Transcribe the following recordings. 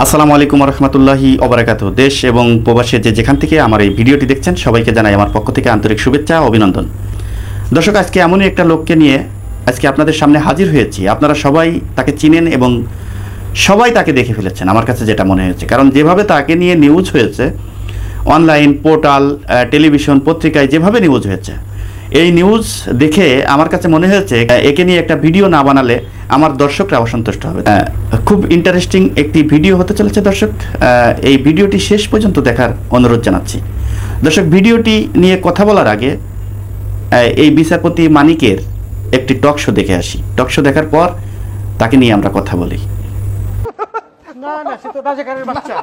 আসসালামু আলাইকুম রহমতুল্লাহি ওবারাকাতু। দেশ এবং প্রবাসে যেখান থেকে আমার এই ভিডিওটি দেখছেন সবাইকে জানাই আমার পক্ষ থেকে আন্তরিক শুভেচ্ছা ও অভিনন্দন। দর্শক, আজকে এমনই একটা লোককে নিয়ে আজকে আপনাদের সামনে হাজির হয়েছি। আপনারা সবাই তাকে চিনেন এবং সবাই তাকে দেখে ফেলেছেন, আমার কাছে যেটা মনে হয়েছে। কারণ যেভাবে তাকে নিয়ে নিউজ হয়েছে, অনলাইন পোর্টাল, টেলিভিশন, পত্রিকায় যেভাবে নিউজ হয়েছে, এই নিউজ দেখে আমার কাছে মনে হয়েছে একে নিয়ে একটা ভিডিও না বানালে আমার দর্শকরা অসন্তুষ্ট হবে। খুব ইন্টারেস্টিং একটি ভিডিও হতে চলেছে দর্শক। এই ভিডিওটি শেষ পর্যন্ত দেখার অনুরোধ জানাচ্ছি। দর্শক, ভিডিওটি নিয়ে কথা বলার আগে এই বিচারপতি মানিকের একটি টক শো দেখে আসি। টক শো দেখার পর তাকে নিয়ে আমরা কথা বলি। না না, সে তো রাজাকারের বাচ্চা।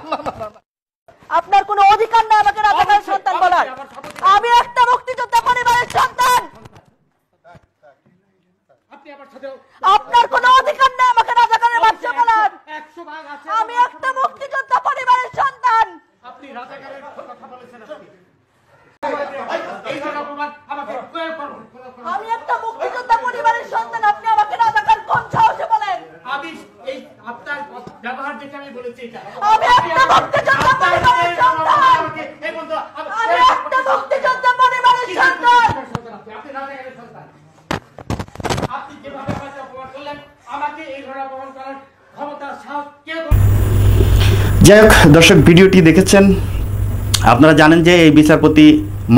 আপনার কোনো অধিকার নেই আমাকে রাজাকারের সন্তান বলার। আমি একটা মুক্তিযোদ্ধা পরিবারের সন্তান। আপনার কোনো অধিকার নেই আমাকে রাজাকারের বাচ্চা বলার। আমি একটা মুক্তিযোদ্ধা পরিবারের সন্তান। আপনি রাজাকারের কথা বলেছেন। আমি একটা মুক্তিযোদ্ধা পরিবারের সন্তান। আপনি আমাকে রাজাকার কোন সাহসে বলেন? আমি এই আপনার ব্যবহার দেখে আমি বলেছি এটা। আমি একটা মুক্তিযোদ্ধা পরিবারের সন্তান। আমি একটা মুক্তিযোদ্ধা পরিবারের সন্তান। আপনি রাজাকারের সন্তান। আপনি যেভাবে আমাকে অপমান করলেন, আমাকে এই ধরনের অপমান করার ক্ষমতা সাহস কেউ। যাই হোক দর্শক, ভিডিওটি দেখেছেন। আপনারা জানেন যে এই বিচারপতি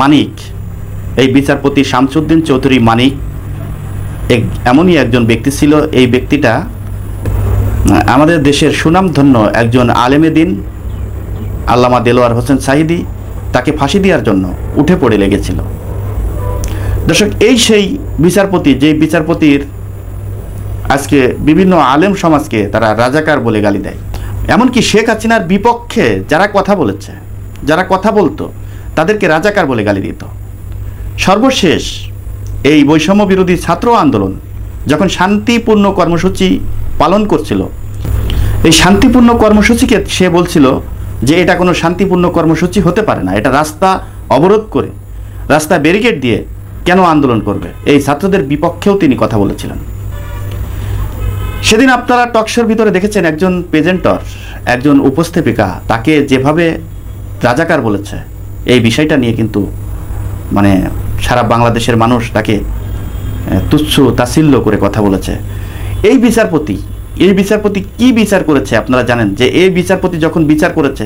মানিক, এই বিচারপতি শামসুদ্দিন চৌধুরী মানিক এমনই একজন ব্যক্তি ছিল। এই ব্যক্তিটা আমাদের দেশের সুনামধন্য একজন আলেমে দিন আল্লামা দেলোয়ার হোসেন সাঈদী, তাকে ফাঁসি দেওয়ার জন্য উঠে পড়ে লেগেছিল। দর্শক, এই সেই বিচারপতি, যে বিচারপতির আজকে বিভিন্ন আলেম সমাজকে তারা রাজাকার বলে গালি দেয়। এমনকি শেখ হাসিনার বিপক্ষে যারা কথা বলেছে, যারা কথা বলতো, তাদেরকে রাজাকার বলে গালি দিত। সর্বশেষ এই বৈষম্য বিরোধী ছাত্র আন্দোলন যখন শান্তিপূর্ণ কর্মসূচি পালন করছিল, এই শান্তিপূর্ণ কর্মসূচিকে সে বলছিল যে এটা কোনো শান্তিপূর্ণ কর্মসূচি হতে পারে না, এটা রাস্তা অবরোধ করে, রাস্তা ব্যারিকেড দিয়ে কেন আন্দোলন করবে। এই ছাত্রদের বিপক্ষেও তিনি কথা বলেছিলেন। সেদিন আপনারা টকশোর ভিতরে দেখেছেন একজন প্রেজেন্টর, একজন উপস্থাপিকা তাকে যেভাবে রাজাকার বলেছে, এই বিষয়টা নিয়ে কিন্তু মানে সারা বাংলাদেশের মানুষ তাকে তুচ্ছ তাচ্ছিল্য করে কথা বলেছে। এই বিচারপতি কি বিচার করেছে আপনারা জানেন? যে এই বিচারপতি যখন বিচার করেছে,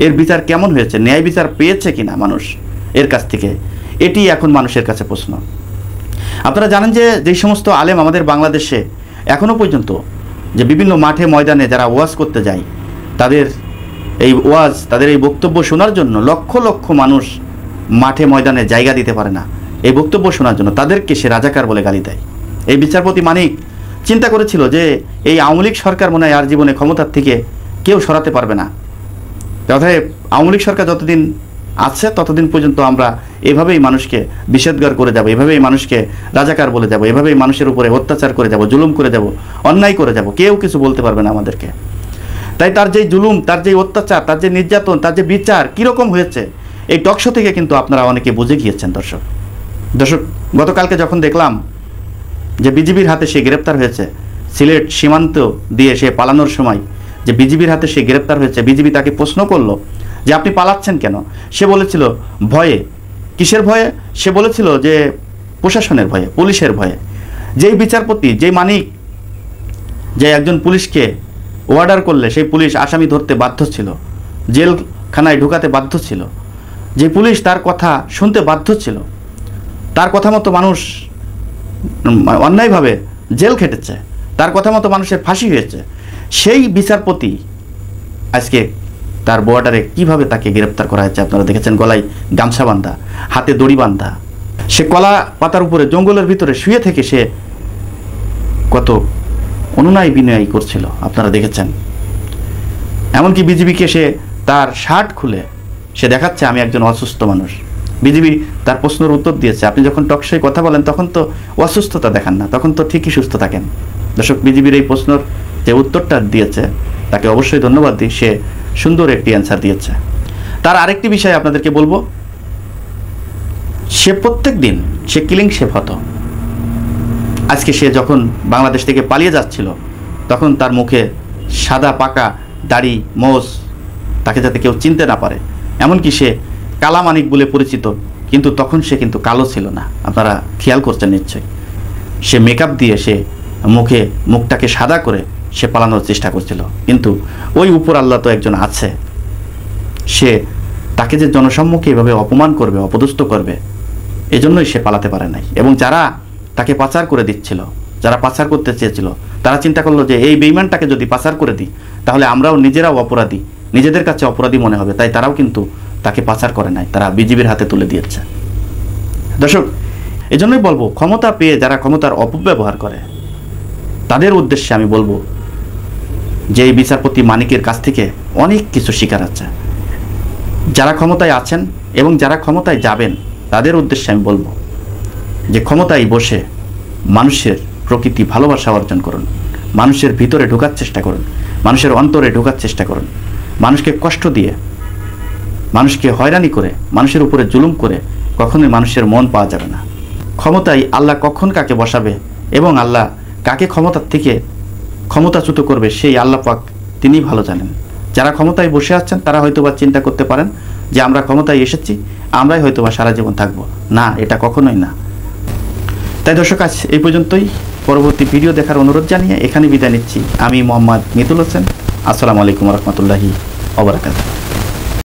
এর বিচার কেমন হয়েছে, ন্যায় বিচার পেয়েছে কিনা মানুষ এর কাছ থেকে, এটি এখন মানুষের কাছে প্রশ্ন। আপনারা জানেন যে যেই সমস্ত আলেম আমাদের বাংলাদেশে এখনও পর্যন্ত যে বিভিন্ন মাঠে ময়দানে যারা ওয়াজ করতে যায়, তাদের এই ওয়াজ, তাদের এই বক্তব্য শোনার জন্য লক্ষ লক্ষ মানুষ মাঠে ময়দানে জায়গা দিতে পারে না এই বক্তব্য শোনার জন্য, তাদেরকে সে রাজাকার বলে গালি দেয়। এই বিচারপতি মানিক চিন্তা করেছিল যে এই আওয়ামী লীগ সরকার মনে হয় আর জীবনে ক্ষমতার থেকে কেউ সরাতে পারবে না। তথায় আওয়ামী লীগ সরকার যতদিন আছে ততদিন পর্যন্ত আমরা এভাবেই মানুষকে বিষেধগার করে যাব, এভাবেই মানুষকে রাজাকার বলে যাব, এভাবেই মানুষের উপরে অত্যাচার করে যাব, জুলুম করে যাব, অন্যায় করে যাব, কেউ কিছু বলতে পারবে না আমাদেরকে। তাই তার যেই জুলুম, তার যেই অত্যাচার, তার যে নির্যাতন, তার যে বিচার কীরকম হয়েছে, এই টকশো থেকে কিন্তু আপনারা অনেকে বুঝে গিয়েছেন। দর্শক, গতকালকে যখন দেখলাম যে বিজিবির হাতে সে গ্রেপ্তার হয়েছে, সিলেট সীমান্ত দিয়ে সে পালানোর সময় যে বিজিবির হাতে সে গ্রেপ্তার হয়েছে, বিজিবি তাকে প্রশ্ন করলো যে আপনি পালাচ্ছেন কেন? সে বলেছিল ভয়ে। কিসের ভয়ে? সে বলেছিল যে প্রশাসনের ভয়ে, পুলিশের ভয়ে। যেই বিচারপতি, যেই মানিক, যে একজন পুলিশকে অর্ডার করলে সেই পুলিশ আসামি ধরতে বাধ্য ছিল, জেলখানায় ঢুকাতে বাধ্য ছিল, যে পুলিশ তার কথা শুনতে বাধ্য ছিল, তার কথা মতো মানুষ অন্যায়ভাবে জেল খেটেছে, তার কথা মতো মানুষের ফাঁসি হয়েছে, সেই বিচারপতি আজকে তার বর্ডারে কিভাবে তাকে গ্রেপ্তার করা হয়েছে আপনারা দেখেছেন। গলায় গামছা বান্ধা, হাতে দড়ি বান্ধা, সে কলা পাতার উপরে জঙ্গলের ভিতরে শুয়ে থেকে সে কত অনুনয় বিনয় করছিল আপনারা দেখেছেন। এমনকি বিজিবিকে সে তার শার্ট খুলে সে দেখাচ্ছে আমি একজন অসুস্থ মানুষ। বিজিবি তার প্রশ্নের উত্তর দিয়েছে, আপনি যখন টকশোয় কথা বলেন তখন তো অসুস্থতা দেখান না, তখন তো ঠিকই সুস্থ থাকেন। দর্শক, বিজিবির এই প্রশ্নের যে উত্তরটা দিয়েছে তাকে অবশ্যই ধন্যবাদ দিই, সে সুন্দর একটি অ্যান্সার দিয়েছে। তার আরেকটি বিষয় আপনাদেরকে বলবো, সে প্রত্যেক দিন সে কিলিং শেপ হতো। আজকে সে যখন বাংলাদেশ থেকে পালিয়ে যাচ্ছিল তখন তার মুখে সাদা পাকা দাড়ি মোজ, তাকে যাতে কেউ চিনতে না পারে। এমনকি সে কালা মানিক বলে পরিচিত, কিন্তু তখন সে কিন্তু কালো ছিল না, আপনারা খেয়াল করছেন নিশ্চয়ই। সে মেকআপ দিয়ে সে মুখটাকে সাদা করে সে পালানোর চেষ্টা করছিল, কিন্তু ওই উপর আল্লাহ তো একজন আছে, সে তাকে যে জনসম্মুখে এভাবে অপমান করবে, অপদস্থ করবে, এজন্যই সে পালাতে পারে নাই। এবং যারা তাকে পাচার করে দিচ্ছিল, যারা পাচার করতে চেয়েছিল, তারা চিন্তা করলো যে এই বেঈমানটাকে যদি পাচার করে দিই তাহলে আমরাও নিজেরাও অপরাধী, নিজেদের কাছে অপরাধী মনে হবে, তাই তারাও কিন্তু তাকে পাচার করে নাই, তারা বিজিবির হাতে তুলে দিয়েছে। দর্শক, এজন্যই বলবো, ক্ষমতা পেয়ে যারা ক্ষমতার অপব্যবহার করে তাদের উদ্দেশ্যে আমি বলবো যে এই বিচারপতি মানিকের কাছ থেকে অনেক কিছু শেখার আছে। যারা ক্ষমতায় আছেন এবং যারা ক্ষমতায় যাবেন তাদের উদ্দেশ্যে আমি বলবো যে ক্ষমতায় বসে মানুষের প্রকৃতি ভালোবাসা অর্জন করুন, মানুষের ভিতরে ঢোকার চেষ্টা করুন, মানুষের অন্তরে ঢোকার চেষ্টা করুন। মানুষকে কষ্ট দিয়ে, মানুষকে হয়রানি করে, মানুষের উপরে জুলুম করে কখনোই মানুষের মন পাওয়া যাবে না। ক্ষমতায় আল্লাহ কখন কাকে বসাবে এবং আল্লাহ কাকে ক্ষমতার থেকে ক্ষমতাচ্যুত করবে সেই আল্লাহ পাক তিনিই ভালো জানেন। যারা ক্ষমতায় বসে আছেন তারা হয়তোবা চিন্তা করতে পারেন যে আমরা ক্ষমতায় এসেছি, আমরাই হয়তোবা সারা জীবন থাকবো, না, এটা কখনোই না। তাই দর্শক, আজ এই পর্যন্তই। পরবর্তী ভিডিও দেখার অনুরোধ জানিয়ে এখানে বিদায় নিচ্ছি। আমি মোহাম্মদ মিতুল হোসেন। আসসালামু আলাইকুম রহমতুল্লাহি ওয়া বারাকাতুহু।